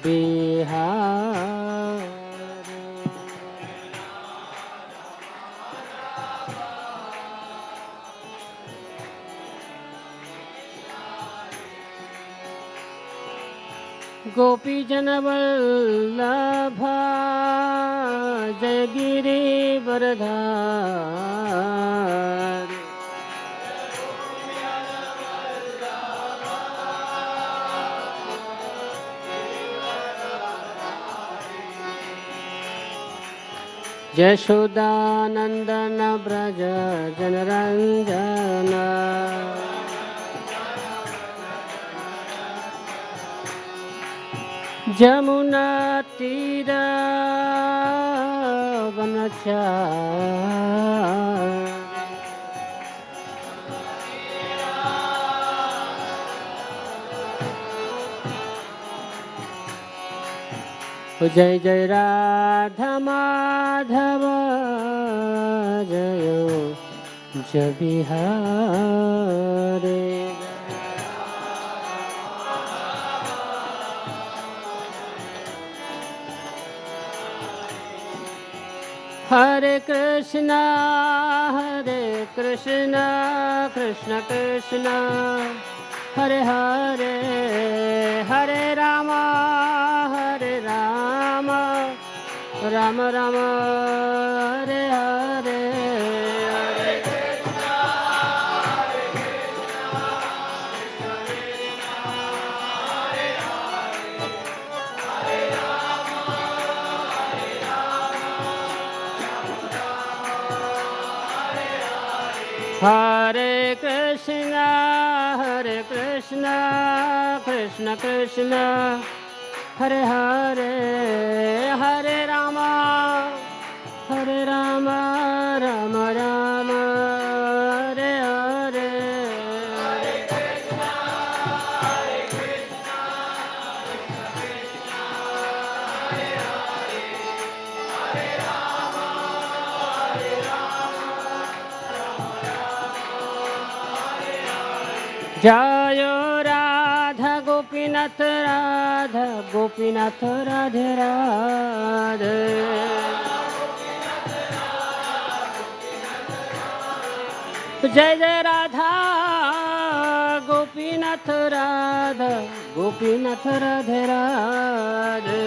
बिहार गोपी जन वल्लभा जय गिरि वरधार यशोदानंदन ब्रज जनरंजन जमुना तीर वनचार जय जय राधा माधव जय जय बिहारे हरे कृष्णा कृष्ण कृष्ण हरे हरे हरे राम राम राम हरे हरे हरे कृष्ण कृष्ण कृष्ण हरे हरे हरे राम राम राम हरे हरे जय राधा गोपीनाथ राधा गोपीनाथ राधे राधे जय जय राधा गोपीनाथ राधा गोपीनाथ राधे राधे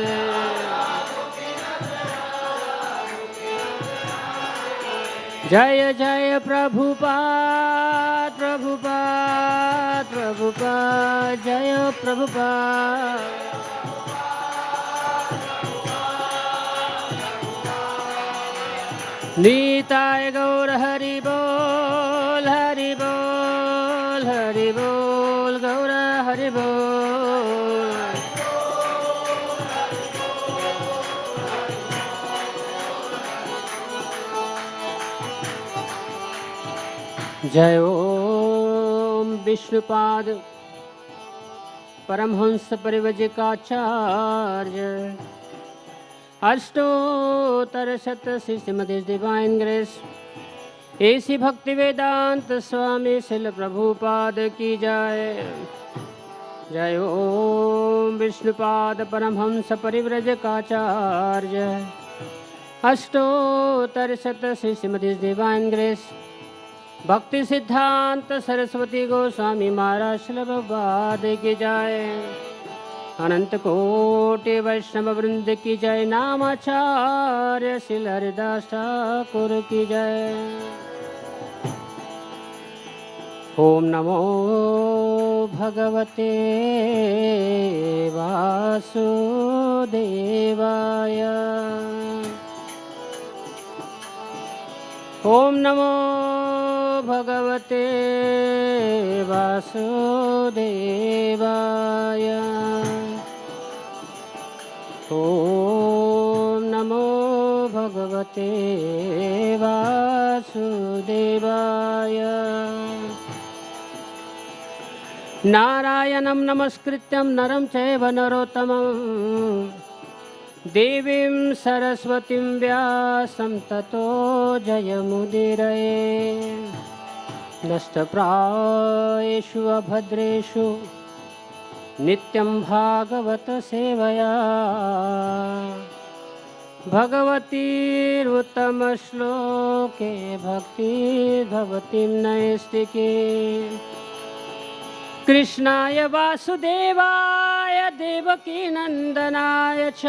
जय जय प्रभुपाद प्रभुपाद प्रभुपाद जय प्रभुपाद निताय गौर हरि बोल हरि बोल हरि बोल गौर हरि बोल जय ओम विष्णुपाद परमहंस परिव्रजकाचार्य अष्टोत्तर शत श्रीमती डिवाइन ग्रेस ऐसी भक्ति वेदांत स्वामी शिल प्रभुपाद की जय जय ओम विष्णुपाद परमहंस परिव्रजकाचार्य अष्टोत्तर शत श्रीमती डिवाइन ग्रेस भक्ति सिद्धांत सरस्वती गोस्वामी महाराज शिल प्रभुपाद की जय अनंत कोटि वैष्णव वृंद की जय नामाचार्य शिल हरिदास ठाकुर की जय ओम नमो भगवते वासुदेवाय ओम नमो भगवते वासुदेवाय ओम नमो भगवते वासुदेवाय नारायणं नमस्कृत्यं नरं चैव नरोत्तमं देवीं सरस्वतीं व्यासं ततो जयमुदीरये नष्टप्रायेषु अभद्रेषु नित्यं भागवत सेवया भगवतीरुत्तमश्लोके भक्तिर्भवतीं नैष्टिके कृष्णाय वासुदेवाय देवकीनन्दनाय च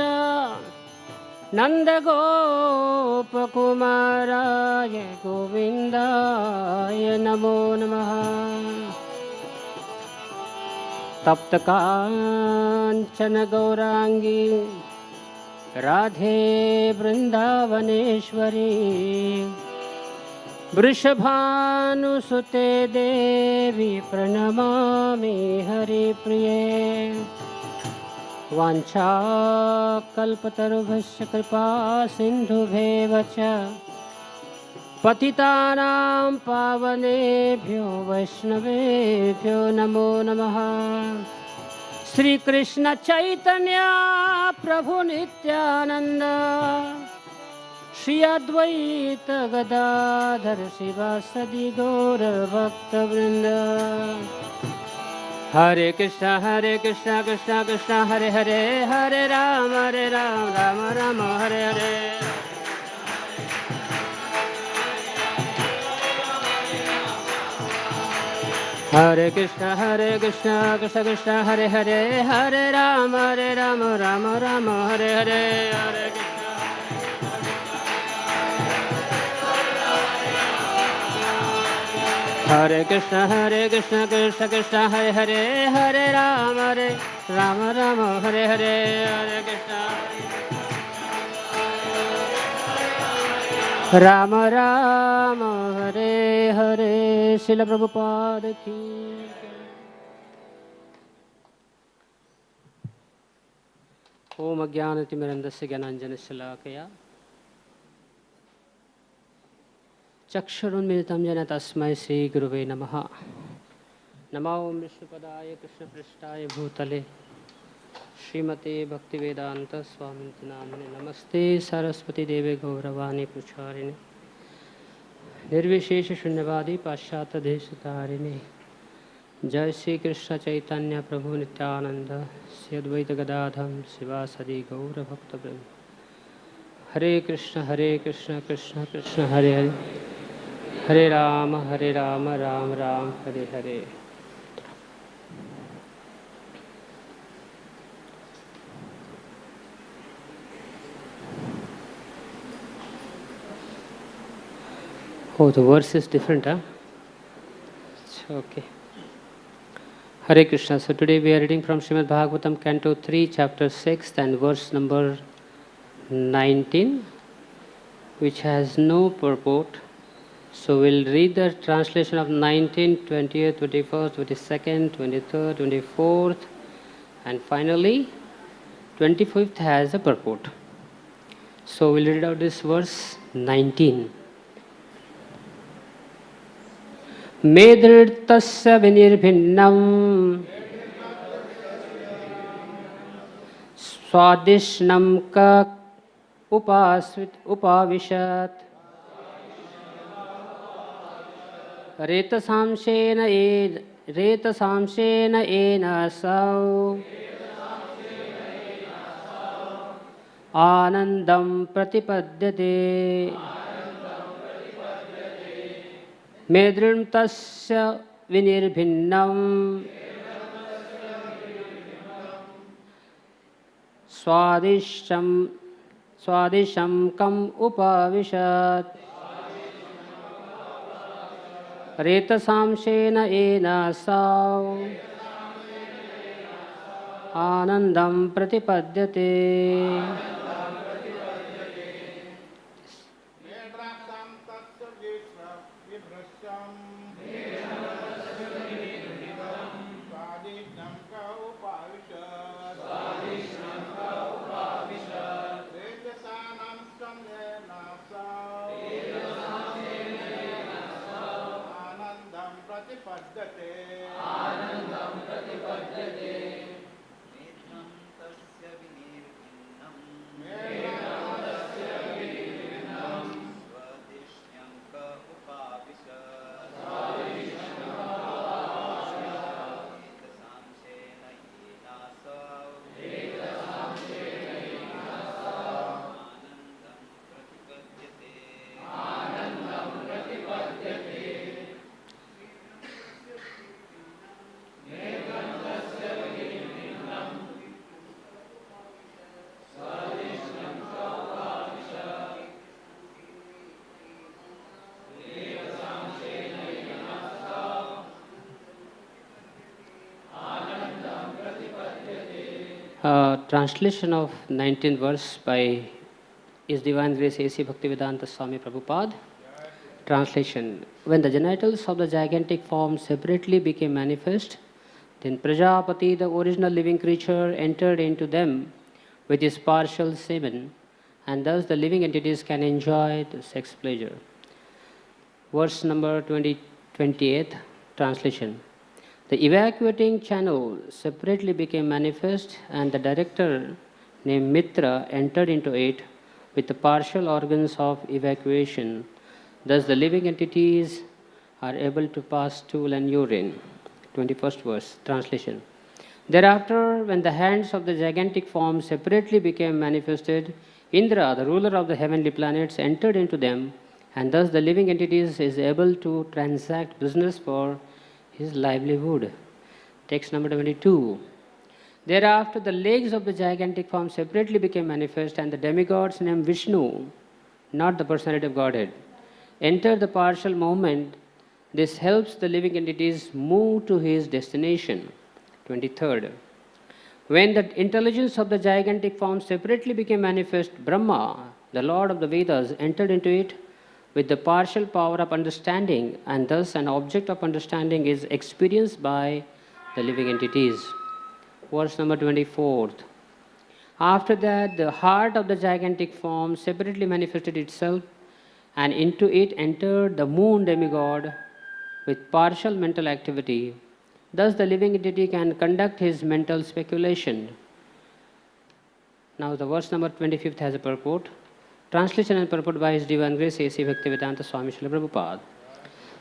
नन्दगोपकुमाराय गोविन्दाय नमो नमः। तप्तकाञ्चन गौराङ्गी राधे वृन्दावनेश्वरी वृषभानुसुते देवी प्रणमामि हरिप्रिये। वाञ्छाकल्पतरुभ्यश्च कृपा सिन्धुभ्येव च पतितानां पावनेभ्यो वैष्णवेभ्यो नमो नमः। श्री कृष्ण चैतन्य प्रभु नित्यानंद श्री अद्वैत गदाधर शिवासदि गौर भक्तवृंद। हरे कृष्ण कृष्ण कृष्ण हरे हरे, हरे राम राम राम हरे हरे। हरे कृष्ण कृष्ण कृष्ण हरे हरे, हरे राम राम राम हरे हरे। हरे कृष्ण कृष्ण कृष्ण हरे हरे, हरे राम राम हरे हरे। हरे कृष्ण राम राम हरे हरे। श्रील प्रभुपाद की। ओम अज्ञानतिमिरन्धस्य ज्ञानाञ्जनशलाकया चक्षुरुन्मिलितं येन तस्मै श्रीगुरुवे नमः। नमो ओं विष्णुपदाय कृष्णपृष्ठाय भूतले श्रीमते भक्तिवेदांत स्वामिनिति नामिने। नमस्ते सरस्वती देवे गौरवाणी प्रचारिणे निर्विशेष शून्यवादी पाश्चात्य देशतारिणे। जय श्री कृष्ण चैतन्य प्रभु नित्यानंद श्री अद्वैत गदाधर शिवासदि गौर भक्तवृंद। हरे कृष्ण कृष्ण कृष्ण हरे हरे, हरे Ram Ram Ram Hare Hare. Oh, the verse is different, huh? Okay. Hare Krishna. So today we are reading from Srimad Bhagavatam, Canto 3, Chapter 6, and verse number 19, which has no purport. So we'll read the translation of 19, 20th, 21st, 22nd, 23rd, 24th, and finally 25th has a purport. So we'll read out this verse 19. मेदृतस्य विनिर्भिन्नं स्वादिष्णं क उपाविशत् रेतसांशेन येनासौ आनन्दं प्रतिपद्यते। मेदृतस्य विनिर्भिन्नं स्वादिष्टं कम् उपाविशत् रेतसांशेन येनासौ आनन्दं प्रतिपद्यते। Translation of 19th verse by His Divine Grace A.C. Bhaktivedanta Swami Prabhupada. Translation. When the genitals of the gigantic form separately became manifest, then Prajapati, the original living creature, entered into them with his partial semen, and thus the living entities can enjoy the sex pleasure. Verse number 28th, translation. The evacuating channel separately became manifest, and the director named Mitra entered into it with the partial organs of evacuation. Thus the living entities are able to pass stool and urine. 21st verse, translation. Thereafter, when the hands of the gigantic form separately became manifested, Indra, the ruler of the heavenly planets, entered into them, and thus the living entities is able to transact business for his livelihood. Text number 22. Thereafter, the legs of the gigantic form separately became manifest, and the demigods named Vishnu, not the personality of Godhead, entered the partial movement. This helps the living entities move to his destination. 23rd. When the intelligence of the gigantic form separately became manifest, Brahma, the Lord of the Vedas, entered into it with the partial power of understanding, and thus an object of understanding is experienced by the living entities. Verse number 24. After that, the heart of the gigantic form separately manifested itself, and into it entered the moon demigod with partial mental activity. Thus the living entity can conduct his mental speculation. Now the verse number 25th has a purport. Translation and purport by His Divine Grace A.C. Bhaktivedanta Swami Srila Prabhupada.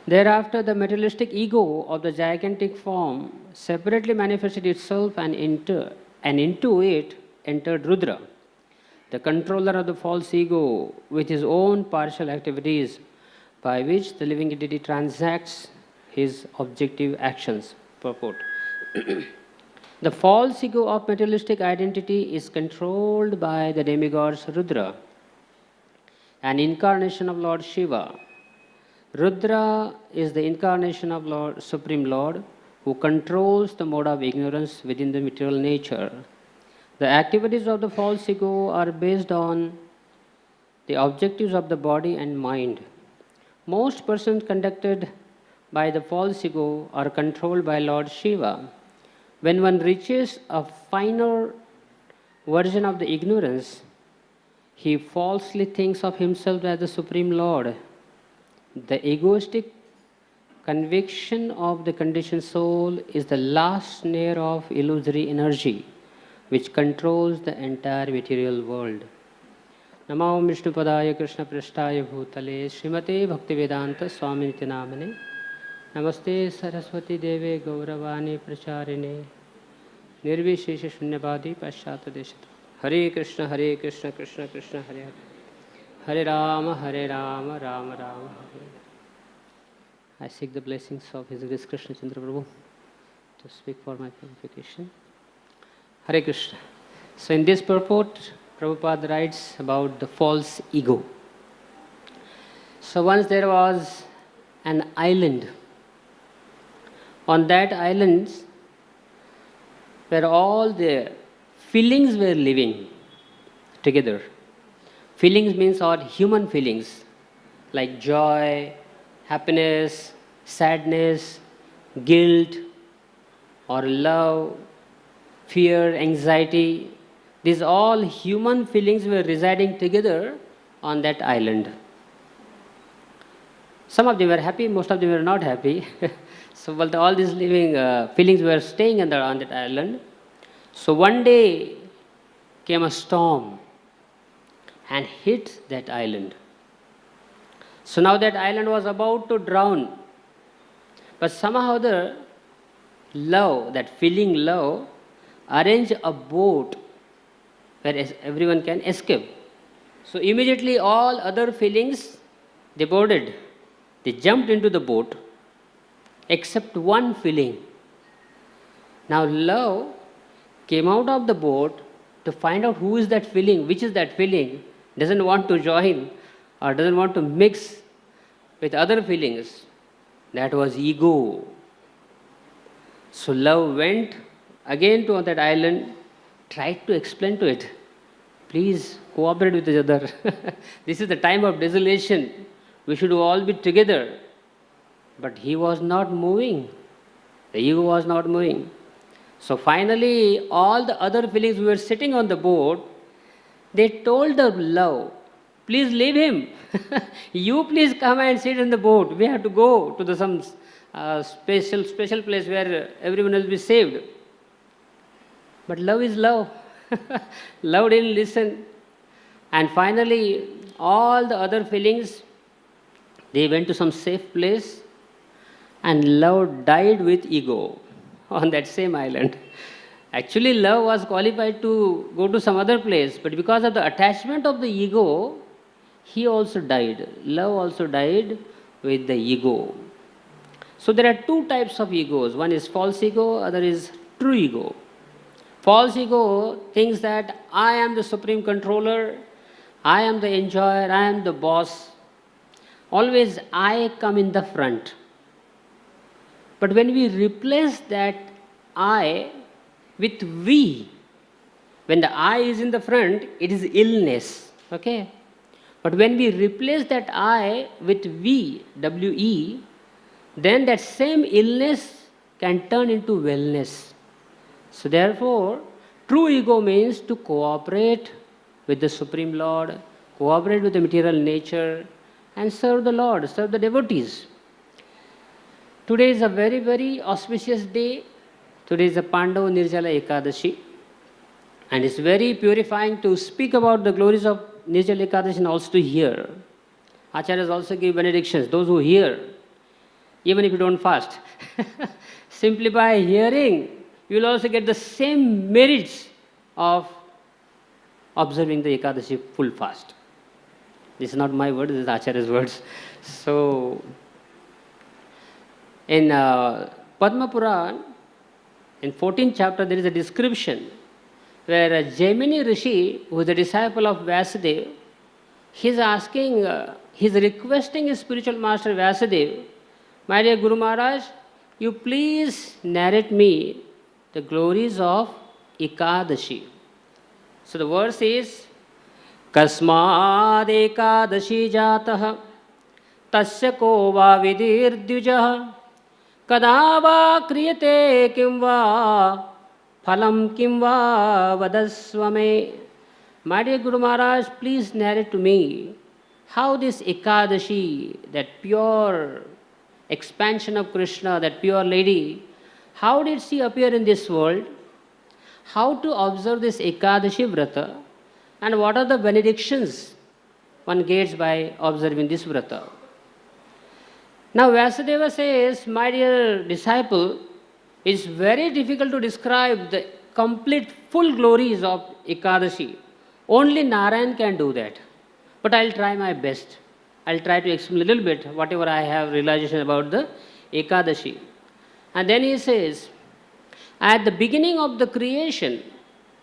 Thereafter, the materialistic ego of the gigantic form separately manifested itself, and into it entered Rudra, the controller of the false ego, with his own partial activities, by which the living entity transacts his objective actions. Purport. The false ego of materialistic identity is controlled by the demigods Rudra, an incarnation of Lord Shiva. Rudra is the incarnation of Supreme Lord, who controls the mode of ignorance within the material nature. The activities of the false ego are based on the objectives of the body and mind. Most persons conducted by the false ego are controlled by Lord Shiva. When one reaches a finer version of the ignorance, he falsely thinks of himself as the Supreme Lord. The egoistic conviction of the conditioned soul is the last snare of illusory energy which controls the entire material world. Namo Vishnu Padaya Krishna Prasthaya Bhutale Srimate Bhaktivedanta Swami Nityanamane Namaste Saraswati Deve Gauravani Pracharine Nirvishesha Shunyavadi Paschata Deshata. Hare Krishna, Krishna Krishna, Hare Hare. Hare Rama, Rama Rama, Hare. I seek the blessings of His Grace Krishna Chandra Prabhu to speak for my purification. Hare Krishna. So in this purport, Prabhupada writes about the false ego. So once there was an island. On that island, where all the feelings were living together. Feelings means all human feelings like joy, happiness, sadness, guilt, or love, fear, anxiety. These all human feelings were residing together on that island. Some of them were happy, most of them were not happy. So but all these living feelings were staying on that island. So one day came a storm and hit that island. So now that island was about to drown. But somehow the love, that feeling love, arranged a boat where everyone can escape. So immediately all other feelings, they boarded. They jumped into the boat, except one feeling. Now love came out of the boat to find out who is that feeling, which is that feeling, doesn't want to join or doesn't want to mix with other feelings. That was ego. So love went again to that island tried to explain to it, please cooperate with each other. This is the time of desolation. We should all be together. But he was not moving. The ego was not moving. So finally, all the other feelings who were sitting on the boat, they told the love, please leave him. You please come and sit in the boat. We have to go to some special place where everyone will be saved. But love is love. Love didn't listen. And finally, all the other feelings, they went to some safe place, and love died with ego on that same island. Actually, love was qualified to go to some other place, but because of the attachment of the ego, he also died. Love also died with the ego. So there are two types of egos. One is false ego, other is true ego. False ego thinks that I am the supreme controller, I am the enjoyer, I am the boss. Always I come in the front. But when we replace that I with we, when the I is in the front, it is illness. Okay? But when we replace that I with we, W-E, then that same illness can turn into wellness. So therefore, true ego means to cooperate with the Supreme Lord, cooperate with the material nature, and serve the Lord, serve the devotees. Today is a very, very auspicious day. Today is a Pandava Nirjala Ekadashi. And it's very purifying to speak about the glories of Nirjala Ekadashi and also to hear. Acharyas also give benedictions, those who hear, even if you don't fast. Simply by hearing, you will also get the same merits of observing the Ekadashi full fast. This is not my word, this is Acharya's words. So, in Padma Puran, in 14th chapter, there is a description where Jaimini Rishi, who is a disciple of Vyasadeva, he is requesting his spiritual master Vyasadeva, my dear Guru Maharaj, you please narrate me the glories of Ekadashi. So the verse is, Kasmad Ekadashi Jatah Tasya ko va vidirdvijah Kada va kriyate kim va phalam kim va vadasvame. My dear Guru Maharaj, please narrate to me how this Ekadashi, that pure expansion of Krishna, that pure lady, how did she appear in this world? How to observe this Ekadashi Vrata? And what are the benedictions one gets by observing this Vrata? Now Vyasadeva says, my dear disciple, it's very difficult to describe the complete full glories of Ekadashi. Only Narayan can do that. But I'll try my best. I'll try to explain a little bit whatever I have realization about the Ekadashi. And then he says, at the beginning of the creation,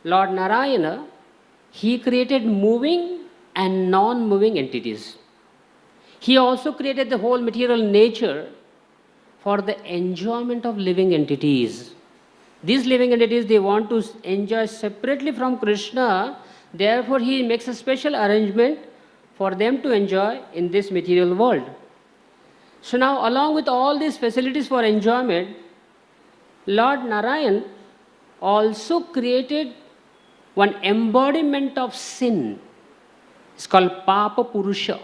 Lord Narayana, he created moving and non-moving entities. He also created the whole material nature for the enjoyment of living entities. These living entities, they want to enjoy separately from Krishna. Therefore, he makes a special arrangement for them to enjoy in this material world. So now, along with all these facilities for enjoyment, Lord Narayan also created one embodiment of sin. It's called Papa Purusha,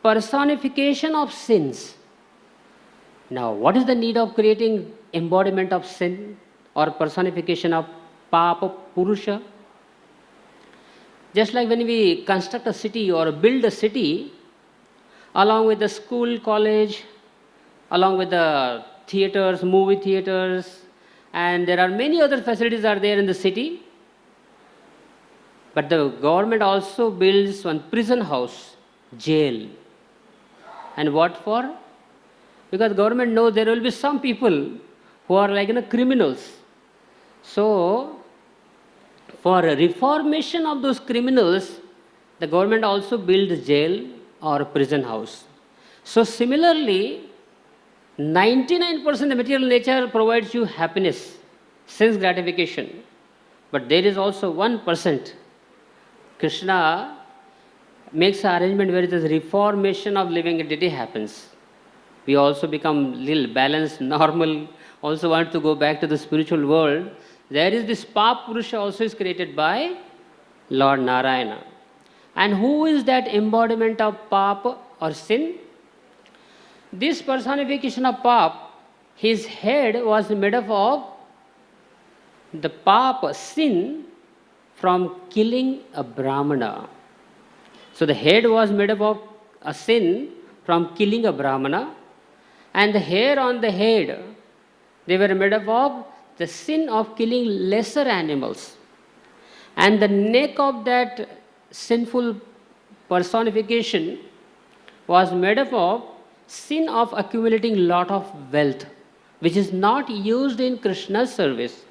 personification of sins. Now, what is the need of creating embodiment of sin or personification of Papa Purusha? Just like when we construct a city or build a city, along with the school, college, along with the theaters, movie theaters, and there are many other facilities are there in the city. But the government also builds one prison house, jail. And what for? Because government knows there will be some people who are like criminals. So, for a reformation of those criminals, the government also builds jail or prison house. So similarly, 99% the material nature provides you happiness, sense gratification. But there is also 1%. Krishna makes an arrangement where this reformation of living entity happens. We also become little balanced, normal, also want to go back to the spiritual world. There is this Papa Purusha also is created by Lord Narayana. And who is that embodiment of Papa or sin? This personification of Papa, his head was made up of the Papa, sin, from killing a Brahmana. So the head was made up of a sin from killing a Brahmana, and the hair on the head, they were made up of the sin of killing lesser animals. And the neck of that sinful personification was made up of sin of accumulating lot of wealth, which is not used in Krishna's service.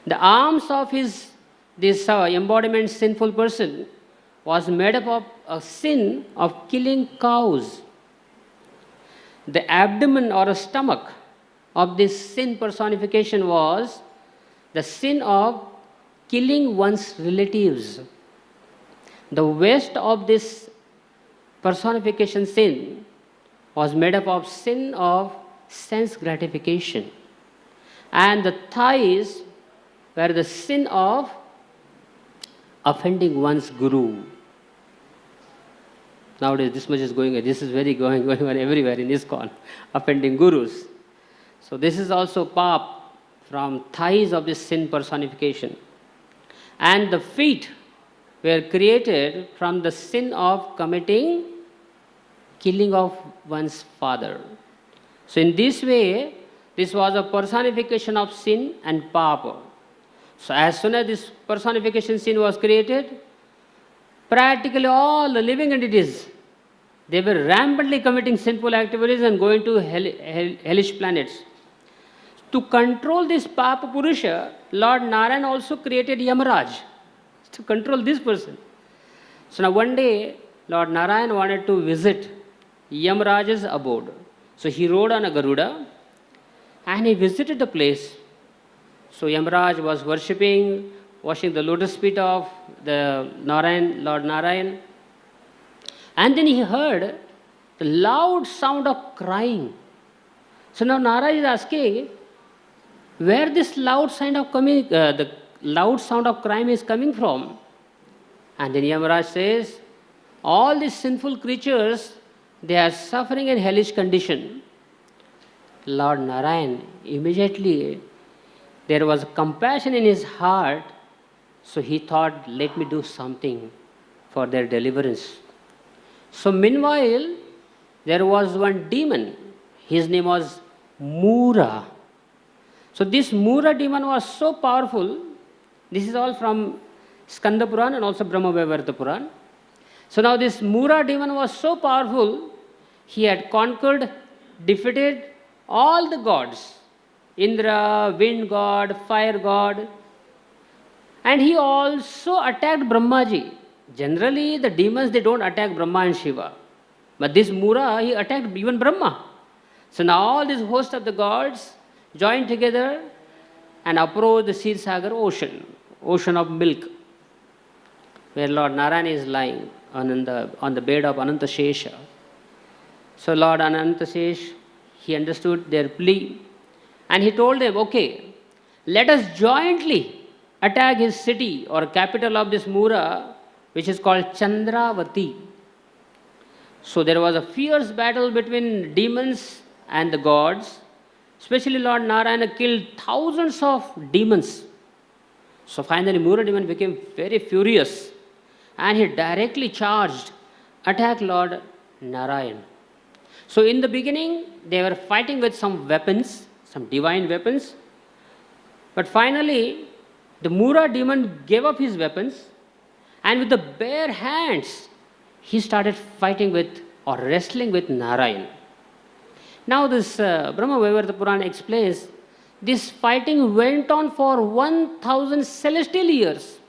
The arms of this embodiment sinful person was made up of a sin of killing cows. The abdomen or a stomach of this sin personification was the sin of killing one's relatives. The waist of this personification sin was made up of sin of sense gratification. And the thighs were the sin of offending one's guru. Nowadays this much is going on. This is very going on everywhere in ISKCON, offending gurus. So this is also Papa from thighs of this sin personification. And the feet were created from the sin of committing killing of one's father. So in this way, this was a personification of sin and Papa. So as soon as this personification sin was created, practically all the living entities, they were rampantly committing sinful activities and going to hellish planets. To control this Papa Purusha, Lord Narayana also created Yamaraj to control this person. So now one day, Lord Narayana wanted to visit Yamaraj's abode. So he rode on a Garuda and he visited the place. So Yamaraj was worshipping, washing the lotus feet of the Lord Narayana. And then he heard the loud sound of crying. So now Narayana is asking, where this loud sound of the loud sound of crime is coming from? And then Yamaraj says, all these sinful creatures, they are suffering in hellish condition. Lord Narayana, immediately there was compassion in his heart, so he thought, let me do something for their deliverance. So meanwhile, there was one demon. His name was Mura. So this Mura demon was so powerful. This is all from Skanda Puran and also Brahma Vaivarta Puran. So now this Mura demon was so powerful, he had conquered, defeated all the gods. Indra, wind god, fire god. And he also attacked Brahmaji. Generally, the demons, they don't attack Brahma and Shiva. But this Mura, he attacked even Brahma. So now all this host of the gods joined together and approached the Ksir Sagar ocean of milk, where Lord Narayana is lying on the bed of Ananta Shesha. So Lord Ananta Shesha, he understood their plea and he told them, okay, let us jointly attack his city or capital of this Mura, which is called Chandravati. So there was a fierce battle between demons and the gods. Especially Lord Narayana killed thousands of demons. So finally Mura demon became very furious and he directly charged, attacked Lord Narayana. So in the beginning, they were fighting with some weapons, some divine weapons. But finally, the Mura demon gave up his weapons and with the bare hands, he started fighting with or wrestling with Narayana. Now this Brahma Vaivarta Purana explains, this fighting went on for 1000 celestial years.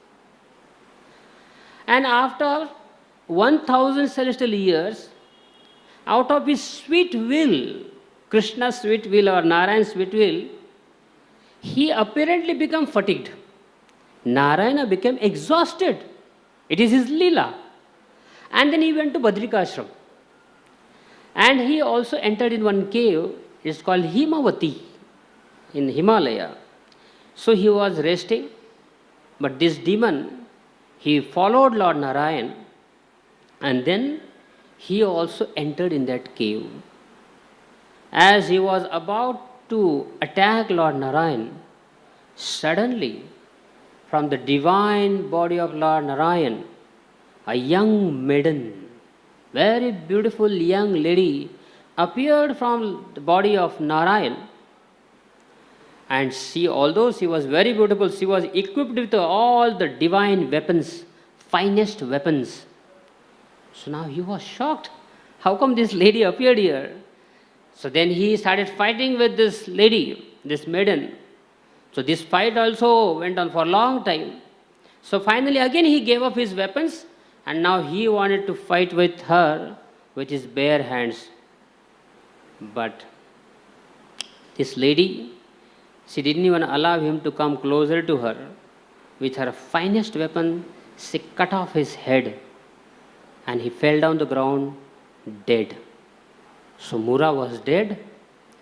And after 1000 celestial years, out of his sweet will, Krishna's sweet will or Narayana's sweet will, he apparently became fatigued. Narayana became exhausted. It is his Leela. And then he went to Badrikashram. And he also entered in one cave. It's called Himavati in Himalaya. So he was resting. But this demon, he followed Lord Narayan. And then he also entered in that cave. As he was about to attack Lord Narayan, suddenly from the divine body of Lord Narayan, a young maiden, very beautiful young lady, appeared from the body of Narayan. And she, although she was very beautiful, she was equipped with all the divine weapons, finest weapons. So now he was shocked. How come this lady appeared here? So then he started fighting with this lady, this maiden. So this fight also went on for a long time. So finally again he gave up his weapons and now he wanted to fight with her with his bare hands. But this lady, she didn't even allow him to come closer to her. With her finest weapon, she cut off his head and he fell down the ground dead. So Mura was dead.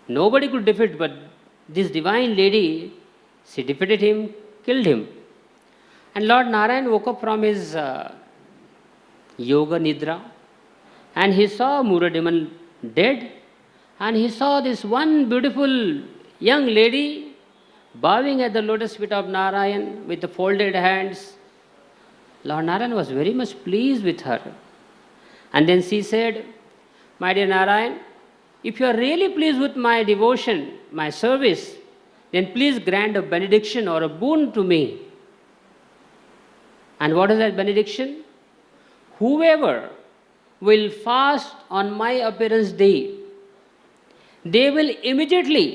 Nobody could defeat, but this divine lady, she defeated him, killed him. And Lord Narayan woke up from his yoga nidra and he saw Mura demon dead and he saw this one beautiful young lady bowing at the lotus feet of Narayan with the folded hands. Lord Narayan was very much pleased with her. And then she said, "My dear Narayan, if you are really pleased with my devotion, my service, then please grant a benediction or a boon to me." And what is that benediction? Whoever will fast on my appearance day, they will immediately,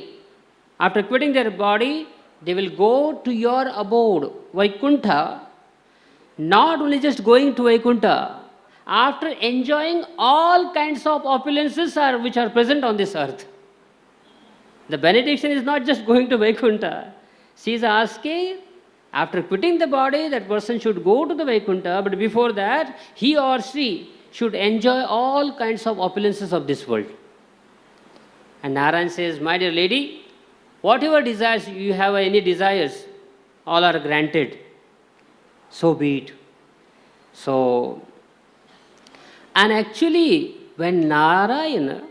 after quitting their body, they will go to your abode, Vaikuntha, not only just going to Vaikuntha, after enjoying all kinds of opulences which are present on this earth. The benediction is not just going to Vaikuntha. She is asking, after quitting the body, that person should go to the Vaikuntha, but before that, he or she should enjoy all kinds of opulences of this world. And Narayan says, "My dear lady, whatever desires you have, any desires, all are granted. So be it." So, and actually, when Narayana,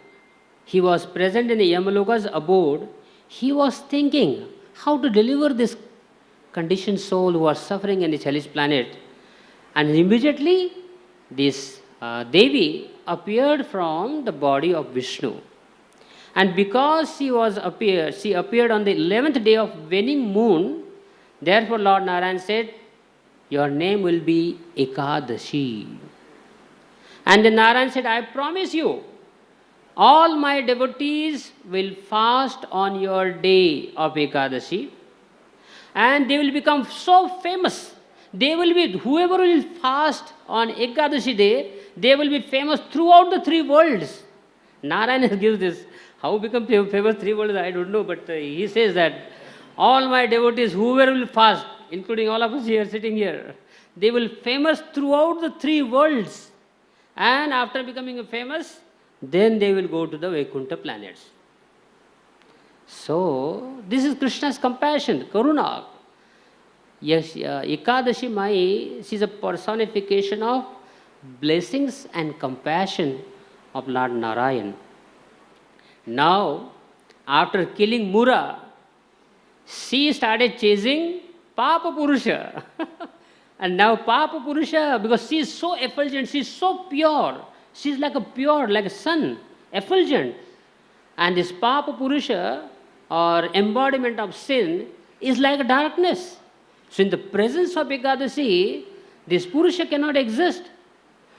he was present in Yamaloka's abode, he was thinking how to deliver this conditioned soul who was suffering in this hellish planet. And immediately, this Devi appeared from the body of Vishnu. And because she appeared on the 11th day of waning moon, therefore Lord Narayan said, "Your name will be Ekadashi." And then Narayan said, "I promise you, all my devotees will fast on your day of Ekadashi, and they will become so famous. They will be, whoever will fast on Ekadashi day, they will be famous throughout the three worlds." Narayana gives this. How become famous three worlds, I don't know, but he says that all my devotees, whoever will fast, including all of us here, sitting here, they will famous throughout the three worlds. And after becoming famous, then they will go to the Vaikuntha planets. So, this is Krishna's compassion, Karuna. Yes, Ekadashi Mai, she is a personification of blessings and compassion of Lord Narayan. Now, after killing Mura, she started chasing Papa Purusha. And now Papa Purusha, because she is so effulgent, she is so pure, she is like a sun, effulgent. And this Papa Purusha, or embodiment of sin, is like a darkness. So in the presence of Ekadasi, this Purusha cannot exist.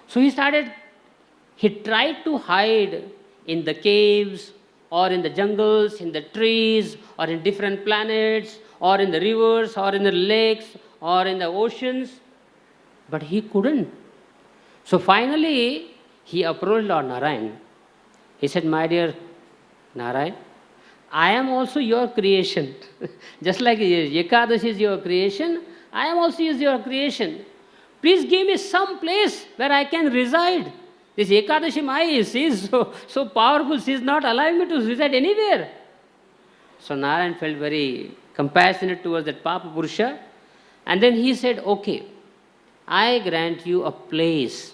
So he tried to hide in the caves, or in the jungles, in the trees, or in different planets, or in the rivers, or in the lakes, or in the oceans, but he couldn't. So finally, he approached Lord Narayan. He said, "My dear Narayan, I am also your creation. Just like Ekadashi is your creation, I am also your creation. Please give me some place where I can reside. This Ekadashi Mai, she is so powerful, she is not allowing me to reside anywhere. So Narayan felt very compassionate towards that Papa Purusha. And then he said, okay, I grant you a place.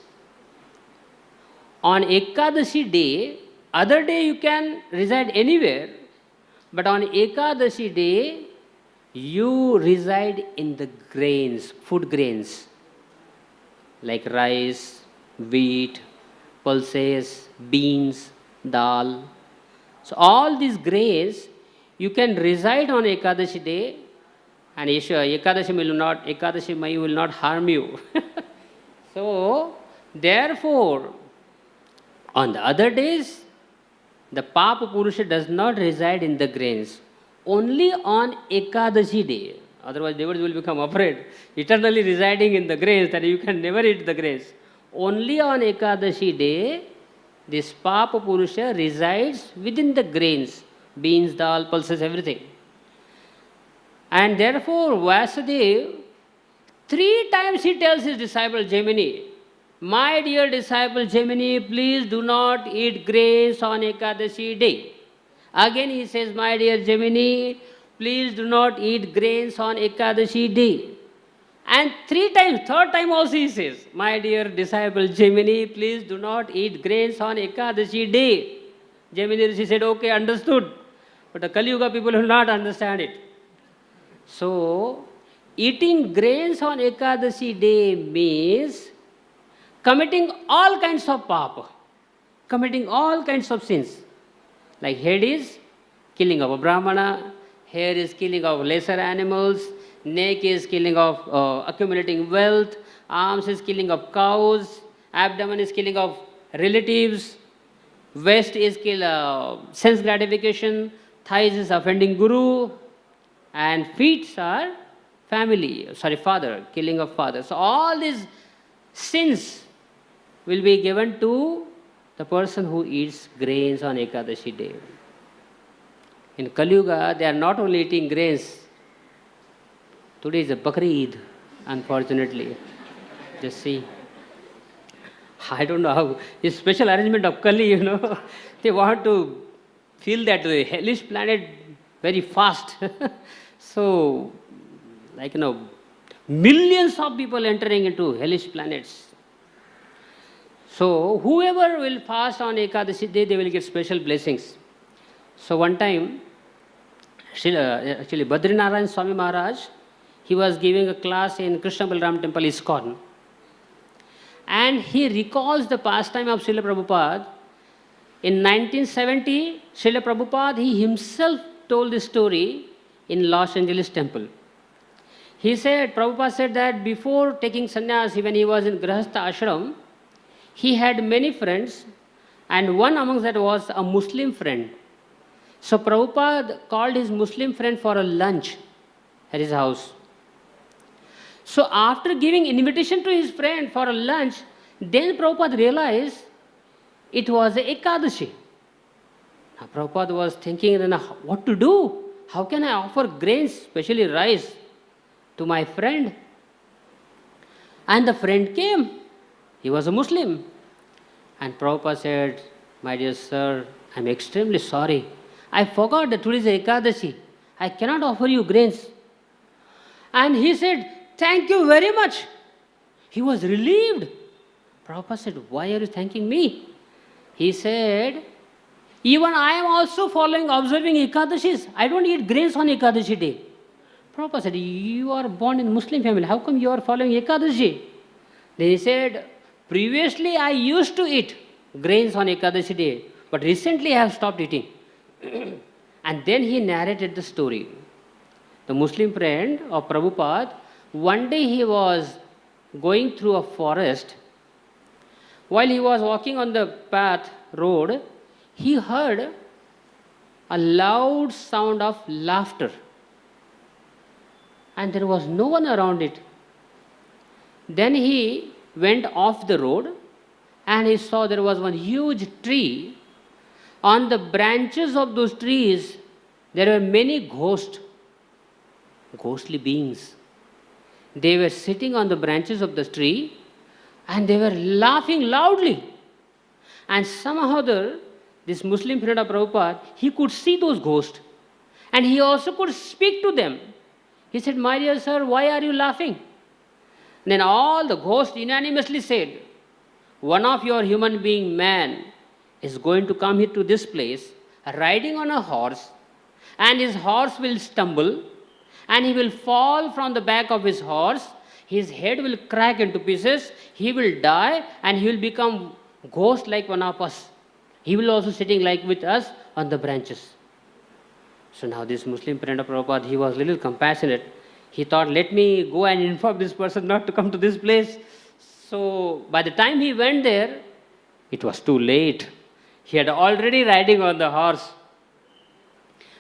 On Ekadashi day, other day you can reside anywhere, but on Ekadashi day, you reside in the grains, food grains, like rice, wheat, pulses, beans, dal. So all these grains, you can reside on Ekadashi day, and Ekadashi Mai will not harm you. So, therefore, on the other days, the Papa Purusha does not reside in the grains. Only on Ekadashi day. Otherwise, devotees will become afraid. Eternally residing in the grains, that you can never eat the grains. Only on Ekadashi day, this Papa Purusha resides within the grains. Beans, dal, pulses, everything. And therefore, Vasudev, 3 times he tells his disciple Gemini, my dear disciple Gemini, please do not eat grains on Ekadashi day. Again he says, my dear Gemini, please do not eat grains on Ekadashi day. And 3 times, 3rd time also he says, my dear disciple Gemini, please do not eat grains on Ekadashi day. Gemini Rishi said, okay, understood. But the Kali Yuga people will not understand it. So, eating grains on Ekadashi day means committing all kinds of papa, committing all kinds of sins. Like head is killing of a brahmana, hair is killing of lesser animals, neck is killing of accumulating wealth, arms is killing of cows, abdomen is killing of relatives, waist is sense gratification, thighs is offending guru, and feet are father, killing of father. So all these sins will be given to the person who eats grains on Ekadashi day. In Kali Yuga, they are not only eating grains. Today is a Bakri Eid, unfortunately. Just see. I don't know how, it's special arrangement of Kali, they want to feel that the hellish planet very fast. So, millions of people entering into hellish planets. So, whoever will fast on Ekadashi day, they will get special blessings. So, one time, actually, Badrinarayan Swami Maharaj, he was giving a class in Krishna Balram Temple, ISKCON. And he recalls the pastime of Srila Prabhupada. In 1970, Srila Prabhupada, he himself told this story in Los Angeles Temple. He said, Prabhupada said that before taking sannyas, when he was in Grahastha Ashram, he had many friends, and one amongst that was a Muslim friend. So Prabhupada called his Muslim friend for a lunch at his house. So after giving invitation to his friend for a lunch, then Prabhupada realized it was Ekadashi. Now Prabhupada was thinking, what to do? How can I offer grains, especially rice, to my friend? And the friend came. He was a Muslim. And Prabhupada said, my dear sir, I am extremely sorry. I forgot that today is Ekadashi. I cannot offer you grains. And he said, thank you very much. He was relieved. Prabhupada said, why are you thanking me? He said, even I am also observing Ekadashis. I don't eat grains on Ekadashi day. Prabhupada said, you are born in Muslim family. How come you are following Ekadashi? Then he said, previously I used to eat grains on Ekadashi day, but recently I have stopped eating. And then he narrated the story. The Muslim friend of Prabhupada, one day he was going through a forest. While he was walking on the road, he heard a loud sound of laughter. And there was no one around it. Then he went off the road and he saw there was one huge tree. On the branches of those trees, there were many ghostly beings. They were sitting on the branches of the tree and they were laughing loudly. And somehow this Muslim friend of Prabhupada, he could see those ghosts. And he also could speak to them. He said, "My dear sir, why are you laughing?" Then all the ghosts unanimously said, "One of your human being man is going to come here to this place riding on a horse, and his horse will stumble and he will fall from the back of his horse. His head will crack into pieces. He will die and he will become ghost like one of us. He will also sitting like with us on the branches." So now this Muslim friend of Prabhupada, he was a little compassionate. He thought, let me go and inform this person not to come to this place. So by the time he went there, it was too late. He had already riding on the horse.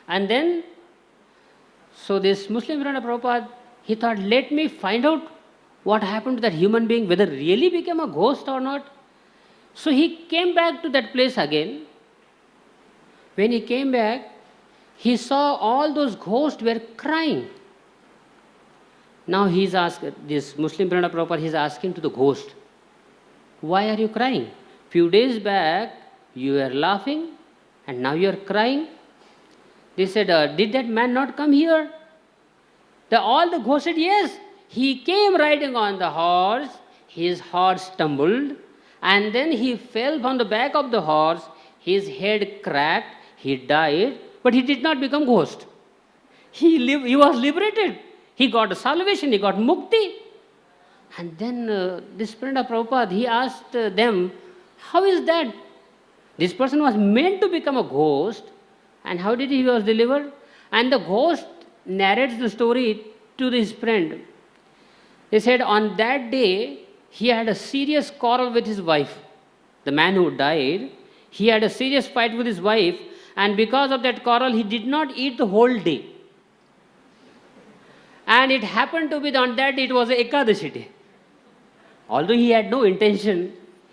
And then, so this Muslim friend of Prabhupada, he thought, let me find out what happened to that human being, whether really became a ghost or not. So he came back to that place again. When he came back, he saw all those ghosts were crying. Now he's asked, this Muslim friend of Prabhupada, he's asking to the ghost, "Why are you crying? Few days back you were laughing and now you are crying." They said, "Did that man not come here?" All the ghosts said, "Yes, he came riding on the horse, his horse stumbled, and then he fell from the back of the horse, his head cracked, he died, but he did not become ghost. He was liberated. He got salvation, he got mukti." And then this friend of Prabhupada, he asked them, "How is that? This person was meant to become a ghost, and how did he was delivered?" And the ghost narrates the story to his friend. They said on that day, he had a serious quarrel with his wife. The man who died, he had a serious fight with his wife, and because of that quarrel, he did not eat the whole day. And it happened to be on that day, it was a Ekadashi day. Although he had no intention,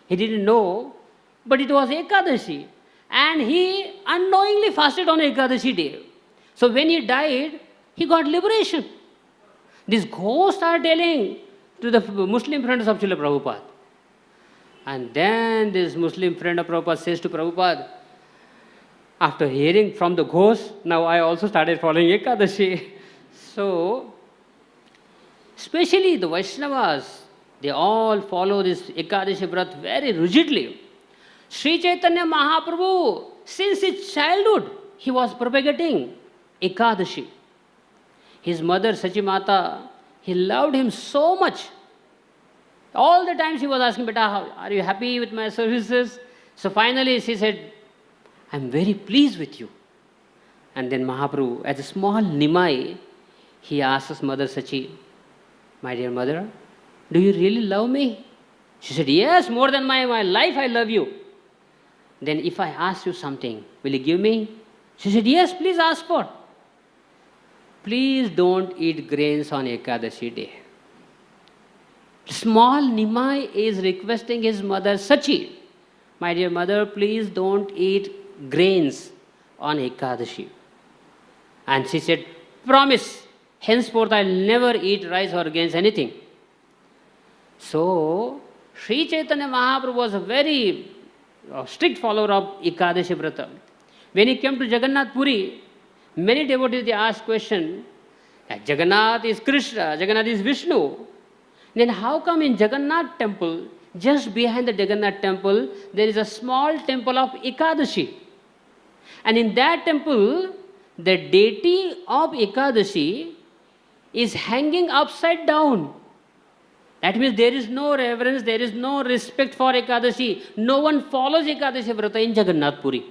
he didn't know, but it was Ekadashi. And he unknowingly fasted on Ekadashi day. So when he died, he got liberation. These ghosts are telling to the Muslim friends of Srila Prabhupada. And then this Muslim friend of Prabhupada says to Prabhupada, after hearing from the ghost, now I also started following Ekadashi. So, especially the Vaishnavas, they all follow this Ekadashi Vrat very rigidly. Sri Chaitanya Mahaprabhu, since his childhood, he was propagating Ekadashi. His mother, Sachimata, he loved him so much. All the time she was asking, "Beta, are you happy with my services?" So finally she said, "I'm very pleased with you." And then Mahaprabhu, as a small Nimai, he asked his mother Sachi, "My dear mother, do you really love me?" She said, "Yes, more than my life I love you." "Then if I ask you something, will you give me?" She said, "Yes, please ask for." "Please don't eat grains on Ekadashi day." Small Nimai is requesting his mother Sachi, "My dear mother, please don't eat grains on Ekadashi." And she said, "Promise, henceforth I'll never eat rice or grains, anything." So, Sri Chaitanya Mahaprabhu was a very strict follower of Ekadashi Vrata. When he came to Jagannath Puri, many devotees they asked question, Jagannath is Krishna, Jagannath is Vishnu. Then how come in Jagannath temple, just behind the Jagannath temple, there is a small temple of Ekadashi? And in that temple, the deity of Ekadashi is hanging upside down. That means there is no reverence, there is no respect for Ekadashi. No one follows Ekadashi Vrata in Jagannath Puri.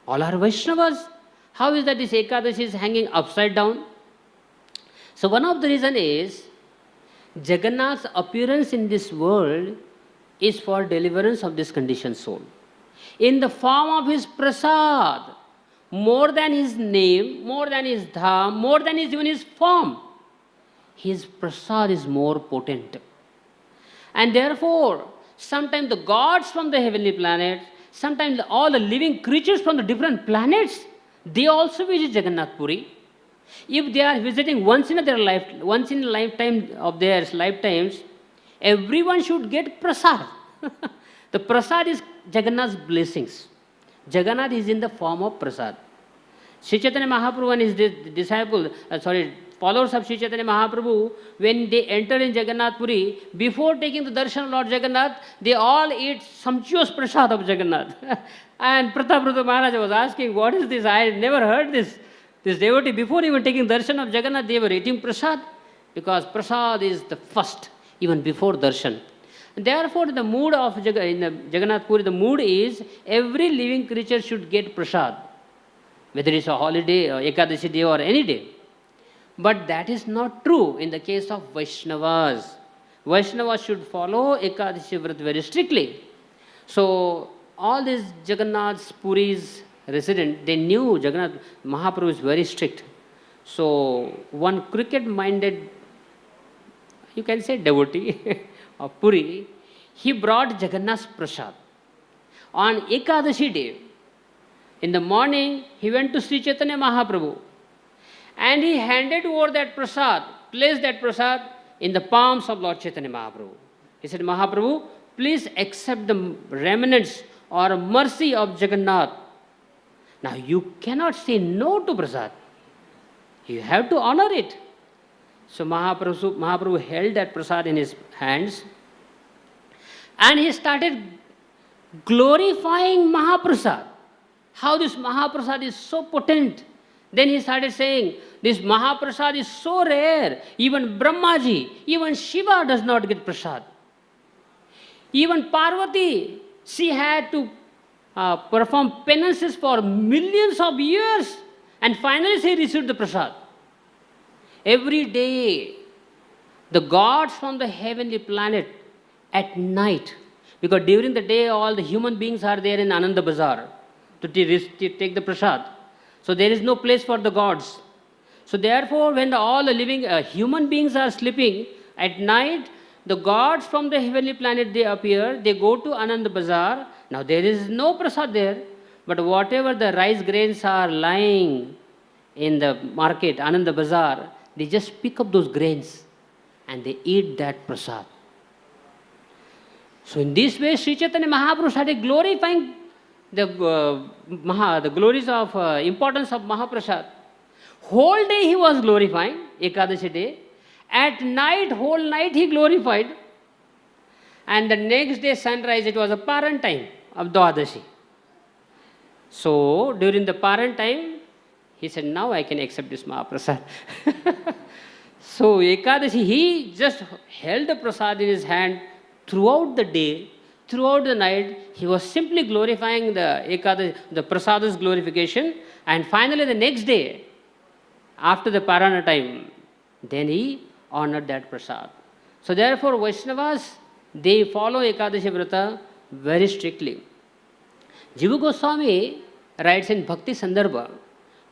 All are Vaishnavas. How is that this Ekadashi is hanging upside down? So one of the reasons is, Jagannath's appearance in this world is for deliverance of this conditioned soul. In the form of his prasad, more than his name, more than his dham, more than even his form, his prasad is more potent. And therefore, sometimes the gods from the heavenly planets, sometimes all the living creatures from the different planets, they also visit Jagannath Puri. If they are visiting once in a lifetime of their lifetimes, everyone should get prasad. The prasad is Jagannath's blessings. Jagannath is in the form of prasad. Sri Chaitanya Mahaprabhu and his followers of Sri Chaitanya Mahaprabhu, when they enter in Jagannath Puri, before taking the darshan of Lord Jagannath, they all eat sumptuous prasad of Jagannath. And Pratapruta Maharaj was asking, what is this? I never heard this. This devotee, before even taking darshan of Jagannath, they were eating prasad, because prasad is the first, even before darshan. And therefore, in the mood of in the Jagannath Puri, the mood is every living creature should get prasad, whether it's a holiday, or Ekadashi day, or any day. But that is not true in the case of Vaishnavas. Vaishnavas should follow Ekadashi Vrat very strictly. So, all these Jagannath Puris resident, they knew Jagannath Mahaprabhu is very strict. So, one cricket-minded, you can say devotee of Puri, he brought Jagannath's prasad. On Ekadashi day, in the morning, he went to Sri Chaitanya Mahaprabhu and he handed over that prasad, placed that prasad in the palms of Lord Chaitanya Mahaprabhu. He said, Mahaprabhu, please accept the remnants or mercy of Jagannath. Now you cannot say no to prasad. You have to honor it. So Mahaprabhu held that prasad in his hands and he started glorifying Mahaprasad. How this Mahaprasad is so potent. Then he started saying, this Mahaprasad is so rare. Even Brahmaji, even Shiva does not get prasad. Even Parvati, she had to perform penances for millions of years and finally she received the prasad. Every day, the gods from the heavenly planet at night, because during the day all the human beings are there in Ananda Bazaar to take the prasad. So there is no place for the gods. So therefore, when all the living human beings are sleeping, at night, the gods from the heavenly planet, they appear, they go to Ananda Bazaar. Now there is no prasad there, but whatever the rice grains are lying in the market, Ananda Bazaar, they just pick up those grains and they eat that prasad. So in this way, Sri Chaitanya Mahaprabhu started glorifying the glories of importance of Mahaprasad. Whole day he was glorifying, Ekadashi day. At night, whole night he glorified. And the next day sunrise, it was a Paran time of Dwadashi. So during the Paran time, he said, now I can accept this Mahaprasad. So Ekadashi, he just held the prasad in his hand throughout the day, throughout the night. He was simply glorifying the Ekadashi, the prasada's glorification. And finally the next day, after the Parana time, then he honored that prasad. So therefore Vaishnavas, they follow Ekadashi Vrata very strictly. Jiva Goswami writes in Bhakti Sandarbha,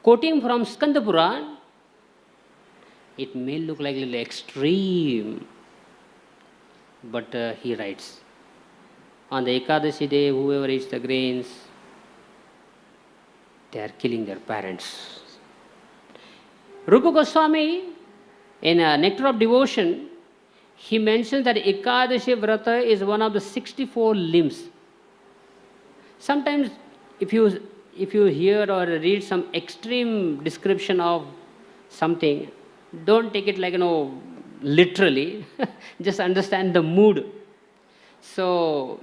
quoting from Skanda Puran, it may look like a little extreme, but he writes, on the Ekadashi day, whoever eats the grains, they are killing their parents. Rupa Goswami, in Nectar of Devotion, he mentions that Ekadashi Vrata is one of the 64 limbs. Sometimes if you hear or read some extreme description of something, don't take it like, literally. Just understand the mood. So,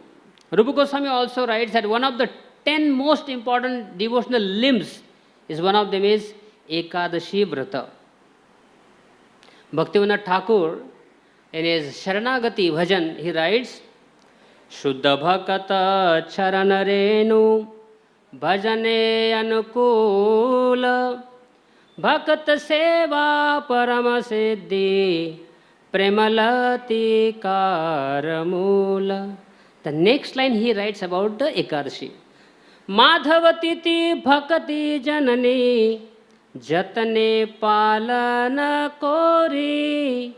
Rupa Goswami also writes that one of the 10 most important devotional limbs is one of them is Ekadashi Vrata. Bhaktivinoda Thakur, in his Sharanagati Bhajan, he writes, Shuddha Bhakata Charanarenu Bhajane Anukula Bhakat Seva Paramasiddhi Premalati Karamula. The next line he writes about the Ekadashi. Madhavatiti Bhakati Janani Jatane Palana Kori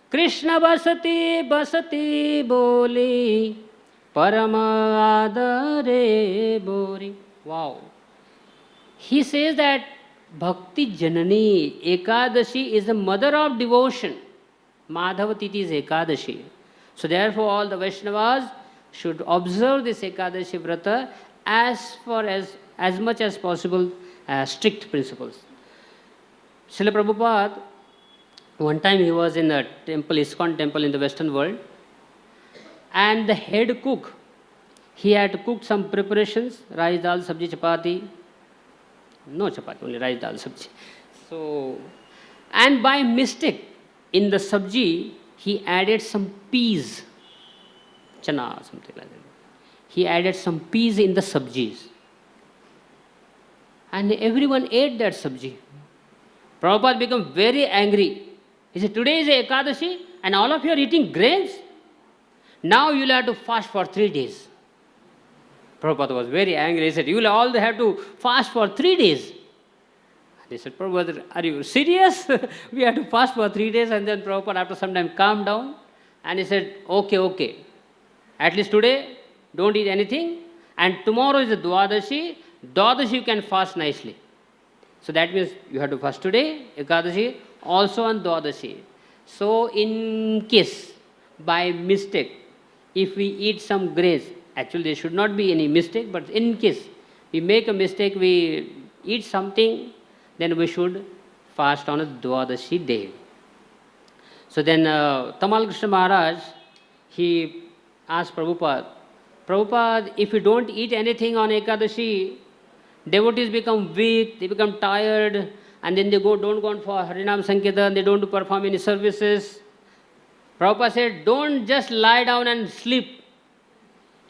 Krishna Basati Basati Boli Parama Adare Bori. Wow. He says that Bhakti Janani. Ekadashi is the mother of devotion. Madhava Titi is Ekadashi. So therefore all the Vaishnavas should observe this Ekadashi Vrata as much as possible strict principles. Srila Prabhupada, one time he was in a temple, ISKCON temple in the Western world, and the head cook, he had cooked some preparations, rice, dal, sabji, chapati. No chapati, only rice, dal, sabji. So, and by mistake, in the sabji, he added some peas, chana, something like that. He added some peas in the sabjis. And everyone ate that sabji. Prabhupada became very angry. He said, today is Ekadashi and all of you are eating grains? Now you will have to fast for 3 days. Prabhupada was very angry. He said, you will all have to fast for 3 days. They said, Prabhupada, are you serious? We have to fast for 3 days. And then Prabhupada after some time calmed down and he said, okay. At least today, don't eat anything. And tomorrow is the Dwadashi. Dwadashi you can fast nicely. So that means you have to fast today, Ekadashi, also on Dwadashi. So in case, by mistake, if we eat some grains, actually there should not be any mistake, but in case we make a mistake, we eat something, then we should fast on a Dwadashi day. So then Tamal Krishna Maharaj, he asked Prabhupada, if you don't eat anything on Ekadashi, devotees become weak, they become tired, and then they don't go on for Harinam Sankirtan, they don't perform any services. Prabhupada said, don't just lie down and sleep.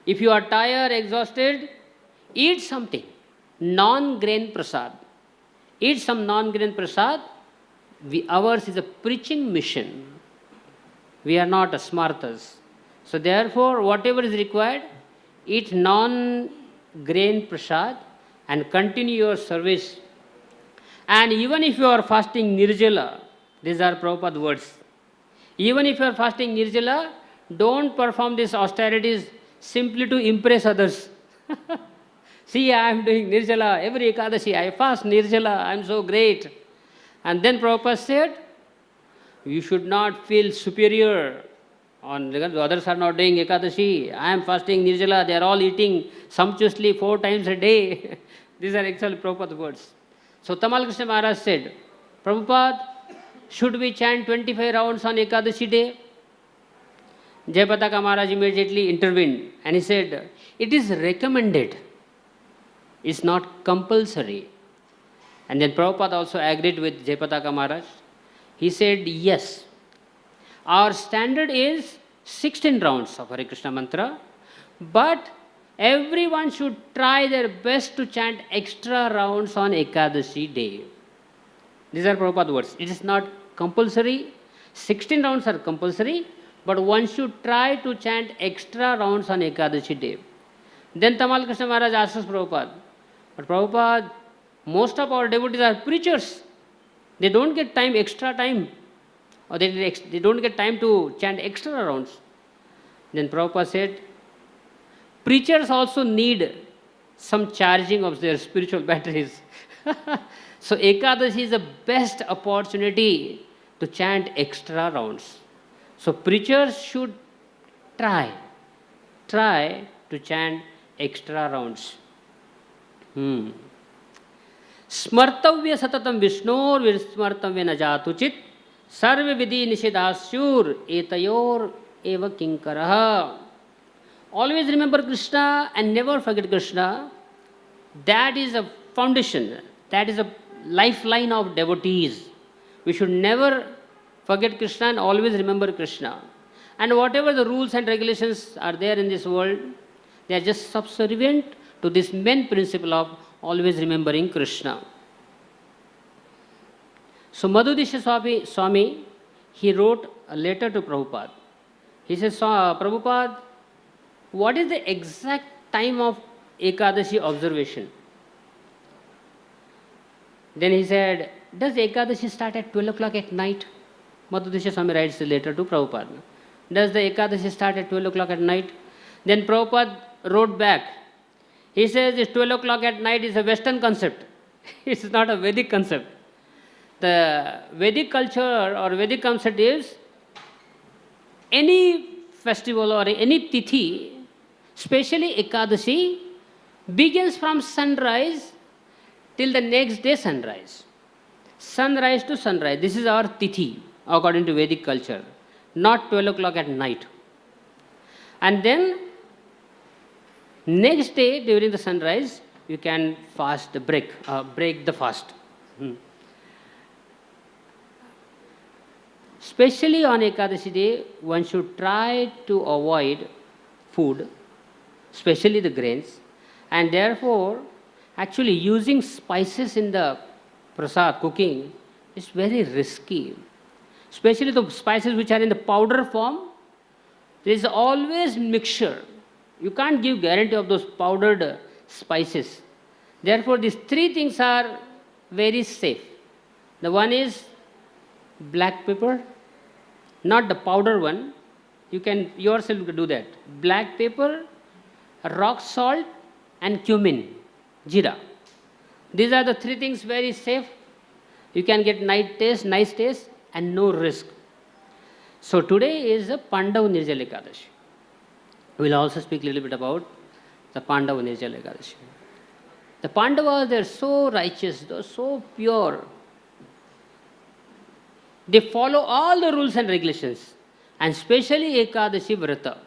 If you are tired, exhausted, eat something. Non-grain prasad. Eat some non-grain prasad. Ours is a preaching mission. We are not smartas. So therefore, whatever is required, eat non-grain prasad and continue your service. And even if you are fasting nirjala, these are Prabhupada's words. Even if you are fasting nirjala, don't perform these austerities simply to impress others. See, I am doing nirjala, every Ekadashi, I fast nirjala, I am so great. And then Prabhupada said, you should not feel superior because others are not doing Ekadashi. I am fasting nirjala, they are all eating sumptuously 4 times a day. These are actually Prabhupada's words. So Tamal Krishna Maharaj said, Prabhupada, should we chant 25 rounds on Ekadashi day? Jayapataka Maharaj immediately intervened and he said, it is recommended. It's not compulsory. And then Prabhupada also agreed with Jayapataka Maharaj. He said, yes, our standard is 16 rounds of Hare Krishna mantra, but everyone should try their best to chant extra rounds on Ekadashi day. These are Prabhupada's words. It is not compulsory. 16 rounds are compulsory, but one should try to chant extra rounds on Ekadashi day. Then Tamal Krishna Maharaj asks Prabhupada, but Prabhupada, most of our devotees are preachers. They don't get time, extra time. Or they don't get time to chant extra rounds. Then Prabhupada said, preachers also need some charging of their spiritual batteries. So Ekadashi is the best opportunity to chant extra rounds. So preachers should try to chant extra rounds. Smartavya satatam Vishnor vismartavya na jatuchit sarva vidhi nishidasyur etayor eva kinkaraha. Always remember Krishna and never forget Krishna. That is a foundation. That is a lifeline of devotees. We should never forget Krishna and always remember Krishna. And whatever the rules and regulations are there in this world, they are just subservient to this main principle of always remembering Krishna. So Madhudisha Swami, he wrote a letter to Prabhupada. He says, Prabhupada, what is the exact time of Ekadashi observation? Then he said, does Ekadashi start at 12 o'clock at night? Madhudisha Swami writes a letter to Prabhupada. Does the Ekadashi start at 12 o'clock at night? Then Prabhupada wrote back. He says this 12 o'clock at night is a Western concept. It's not a Vedic concept. The Vedic culture or Vedic concept is any festival or any tithi, especially Ekadashi, begins from sunrise till the next day sunrise. Sunrise to sunrise. This is our tithi according to Vedic culture, not 12 o'clock at night. And then next day during the sunrise, you can break the fast. Especially on Ekadashi day, one should try to avoid food, especially the grains, and therefore actually using spices in the prasad cooking is very risky. Especially the spices which are in the powder form, there is always mixture. You can't give guarantee of those powdered spices. Therefore, these three things are very safe. The one is black pepper, not the powder one. You can yourself do that. Black pepper, rock salt, and cumin, jeera. These are the three things very safe. You can get nice taste, and no risk. So today is a Pandava Nirjala Ekadashi. We will also speak a little bit about the Pandava Nirjala Ekadashi. The Pandavas, they are so righteous, they are so pure. They follow all the rules and regulations, and especially Ekadashi Vrata.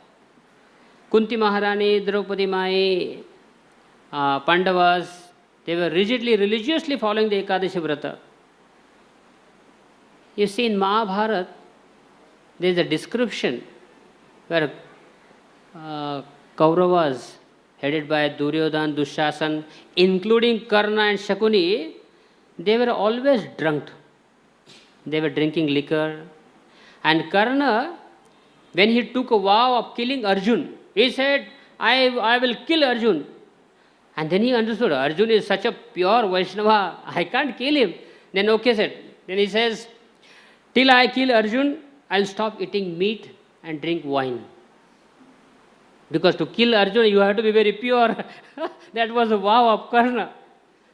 Kunti Maharani, Draupadi Mai, Pandavas, they were rigidly, religiously following the Ekadashi Vrata. You see, in Mahabharata, there is a description where Kauravas, headed by Duryodhan, Dushasan, including Karna and Shakuni, they were always drunk. They were drinking liquor. And Karna, when he took a vow of killing Arjun, he said, I will kill Arjun. And then he understood, Arjun is such a pure Vaishnava, I can't kill him. Then okay said. Then he says, till I kill Arjun, I'll stop eating meat and drink wine. Because to kill Arjuna, you have to be very pure. That was a vow of Karna.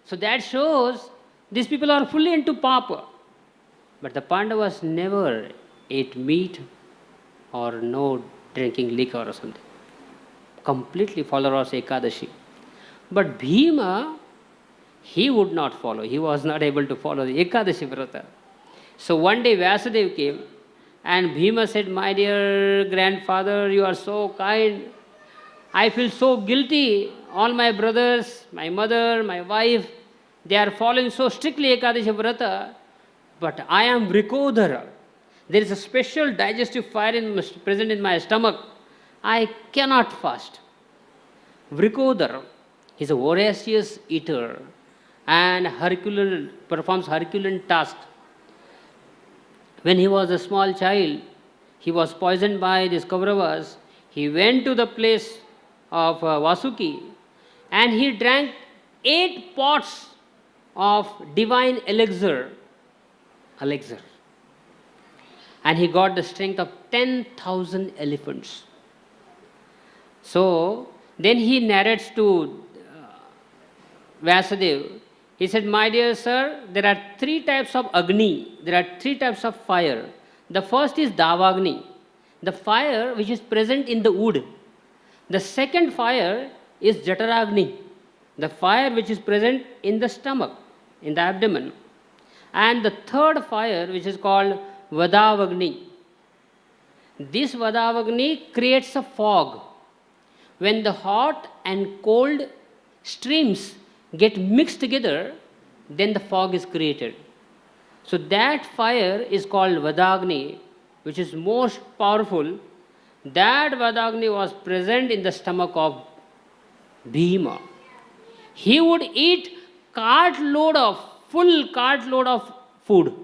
So that shows these people are fully into Papa. But the Pandavas never ate meat or no drinking liquor or something. Completely followers Ekadashi. But Bhima, he would not follow. He was not able to follow the Ekadashi Vrata. So one day Vyasadeva came and Bhima said, my dear grandfather, you are so kind. I feel so guilty. All my brothers, my mother, my wife, they are following so strictly Ekadashi Vrata. But I am Vrikodhara. There is a special digestive fire present in my stomach. I cannot fast. Vrikodhara is a voracious eater and performs Herculean tasks. When he was a small child, he was poisoned by these Kauravas. He went to the place of Vasuki and he drank 8 pots of divine elixir. And he got the strength of 10,000 elephants. So then he narrates to Vyasadeva. He said, my dear sir, there are 3 types of Agni. There are 3 types of fire. The first is Davagni, the fire which is present in the wood. The second fire is Jataragni, the fire which is present in the stomach, in the abdomen. And the third fire, which is called Vadavagni. This Vadavagni creates a fog. When the hot and cold streams get mixed together, then the fog is created. So that fire is called Vadagni, which is most powerful. That Vadagni was present in the stomach of Bhima. He would eat full cartload of food.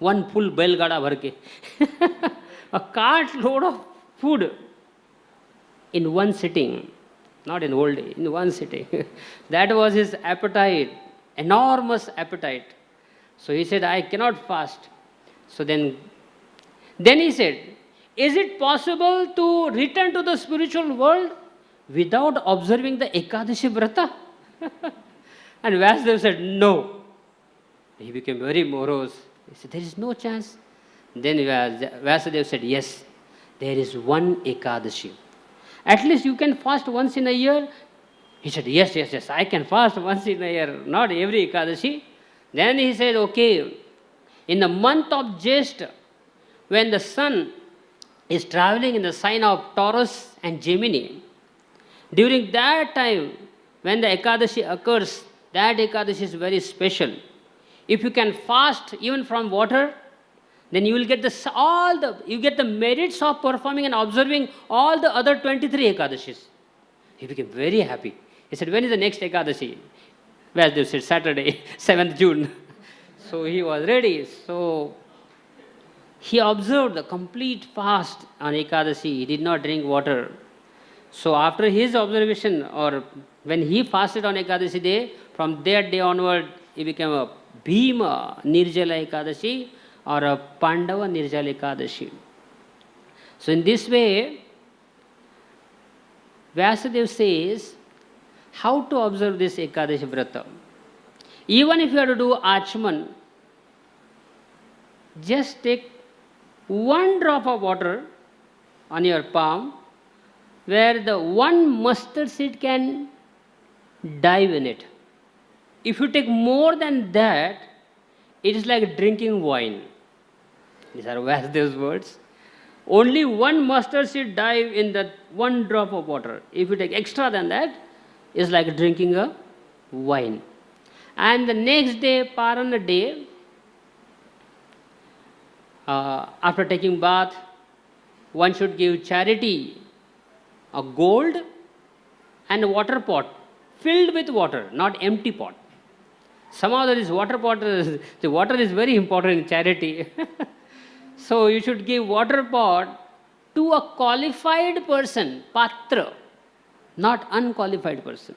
One full belgada bharke. A cartload of food in one sitting. Not in whole day, in one sitting. That was his appetite, enormous appetite. So he said, I cannot fast. So then he said, is it possible to return to the spiritual world without observing the Ekadashi Vrata? And Vasudev said, no. He became very morose. He said, there is no chance. Then Vasudev said, yes, there is one Ekadashi. At least you can fast once in a year. He said, yes, I can fast once in a year, not every Ekadashi. Then he said, okay, in the month of Jeshta, when the sun is traveling in the sign of Taurus and Gemini, during that time, when the Ekadashi occurs, that Ekadashi is very special. If you can fast even from water, then you will get you get the merits of performing and observing all the other 23 Ekadashis. He became very happy. He said, when is the next Ekadashi? Vasudev said, Saturday, 7th June. So he was ready. So he observed the complete fast on Ekadashi. He did not drink water. So after his observation, or when he fasted on Ekadashi day, from that day onward, he became a Bhima Nirjala Ekadashi or a Pandava Nirjala Ekadashi. So in this way, Vasudev says how to observe this Ekadashi Vrata. Even if you have to do Achman, just take one drop of water on your palm where the one mustard seed can dive in it. If you take more than that, it is like drinking wine. These are Vasudev's words. Only one mustard seed dive in that one drop of water. If you take extra than that, it's like drinking a wine. And the next day, Parana day, after taking bath, one should give charity, a gold and a water pot filled with water, not empty pot. Somehow this water pot, the water is very important in charity. So you should give water pot to a qualified person, patra, not unqualified person.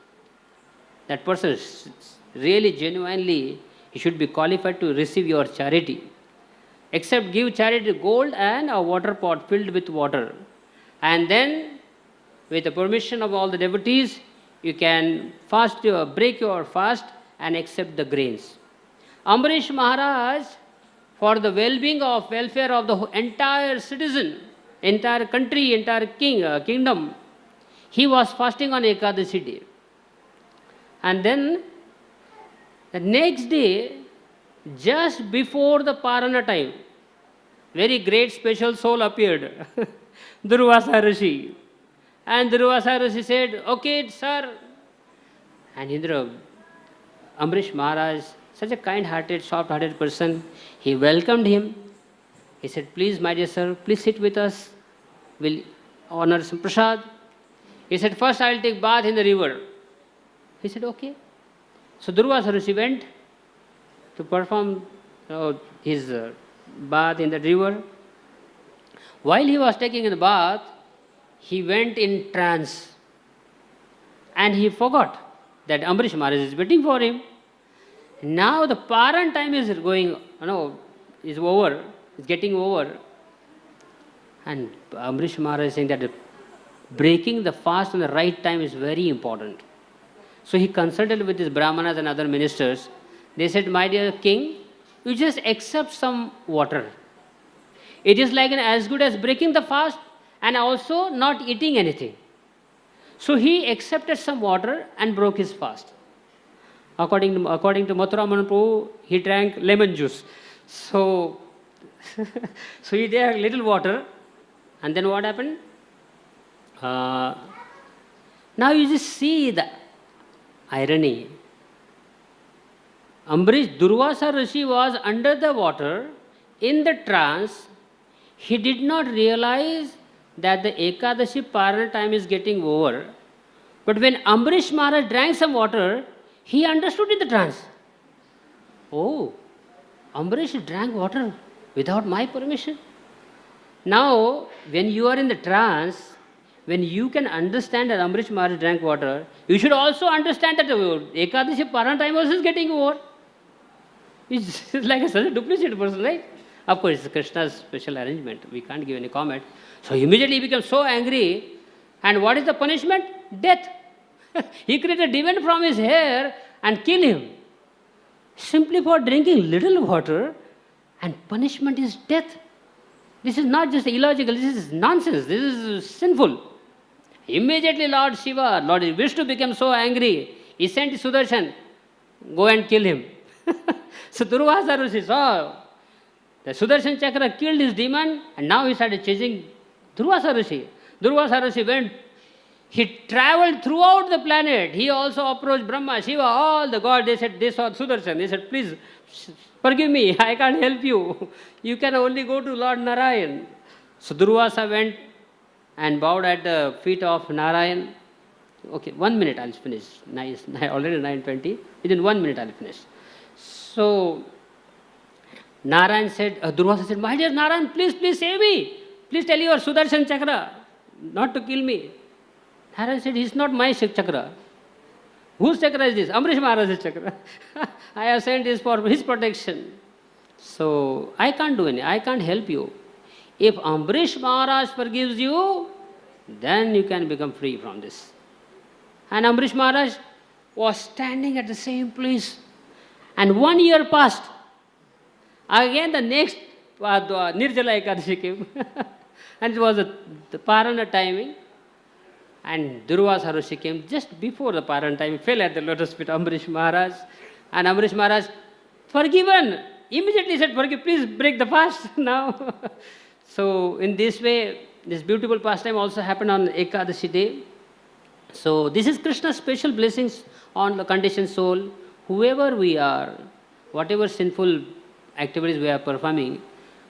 That person is really genuinely, he should be qualified to receive your charity. Except give charity gold and a water pot filled with water. And then, with the permission of all the devotees, you can break your fast and accept the grains. Ambarish Maharaj, for the welfare of the entire citizen, entire country, entire kingdom, he was fasting on Ekadashi day. And then, the next day, just before the Parana time, very great special soul appeared, Durvasa Rishi. And Durvasa Rishi said, okay, sir. And Ambarish Maharaj, such a kind-hearted, soft-hearted person, he welcomed him. He said, please, my dear sir, please sit with us. We'll honor some prasad. He said, first I will take bath in the river. He said, okay. So Durvasa Rishi went to perform his bath in the river. While he was taking the bath, he went in trance. And he forgot that Ambarish Maharaj is waiting for him. Now the Paran time is is over, is getting over. And Ambarish Maharaj is saying that breaking the fast on the right time is very important. So he consulted with his Brahmanas and other ministers. They said, my dear king, you just accept some water. It is like as good as breaking the fast and also not eating anything. So he accepted some water and broke his fast. According to Mathura Prabhu, he drank lemon juice. So he drank little water. And then what happened? Now you just see the irony. Durvasa Rishi was under the water in the trance. He did not realize that the Ekadashi Parana time is getting over. But when Ambarish Maharaj drank some water, he understood in the trance. Oh, Ambarish drank water without my permission. Now, when you are in the trance, when you can understand that Ambarish Maharaj drank water, you should also understand that the Ekadashi Parana time also is getting over. It's like such a duplicate person, right? Of course, it's Krishna's special arrangement. We can't give any comment. So immediately he becomes so angry. And what is the punishment? Death. He created a demon from his hair and kill him simply for drinking little water, and punishment is death. This is not just illogical, this is nonsense, this is sinful. Immediately Lord Shiva, Lord Vishnu became so angry, he sent Sudarshan, go and kill him. So Durvasa Rishi saw the Sudarshan Chakra killed his demon, and now he started chasing Durvasa Rishi. Durvasa Rishi went, he traveled throughout the planet. He also approached Brahma, Shiva, all the gods. They said, they saw Sudarshan. They said, please forgive me, I can't help you. You can only go to Lord Narayan. So Durvasa went and bowed at the feet of Narayan. Okay, 1 minute I'll finish. Nice, already 9:20. Within 1 minute I'll finish. So Narayan said, Durvasa said, my dear Narayan, please save me. Please tell your Sudarshan Chakra not to kill me. Narayan said, it's not my chakra. Whose chakra is this? Ambarish Maharaj's chakra. I have sent this for his protection. So I can't do anything. I can't help you. If Ambarish Maharaj forgives you, then you can become free from this. And Ambarish Maharaj was standing at the same place. And 1 year passed. Again the next Nirjala Ekadashi came. And it was the Parana timing. And Durvasa Rishi came just before the Parana time. He fell at the lotus feet of Ambarish Maharaj. And Ambarish Maharaj, forgiven. Immediately said, forgive, please break the fast now. So in this way, this beautiful pastime also happened on Ekadashi day. So this is Krishna's special blessings on the conditioned soul. Whoever we are, whatever sinful activities we are performing,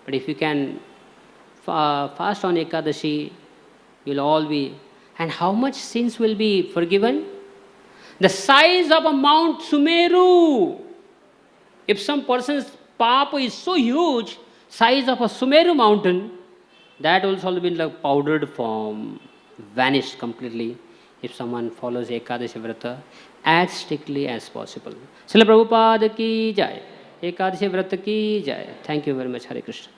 but if you can fast on Ekadashi, you'll all be. And how much sins will be forgiven? The size of a Mount Sumeru. If some person's papa is so huge, size of a Sumeru mountain, that will also be in like powdered form, vanished completely if someone follows Ekadashi Vrata as strictly as possible. Srila Prabhupada ki jai. Ekadashi Vrata ki jai. Thank you very much. Hare Krishna.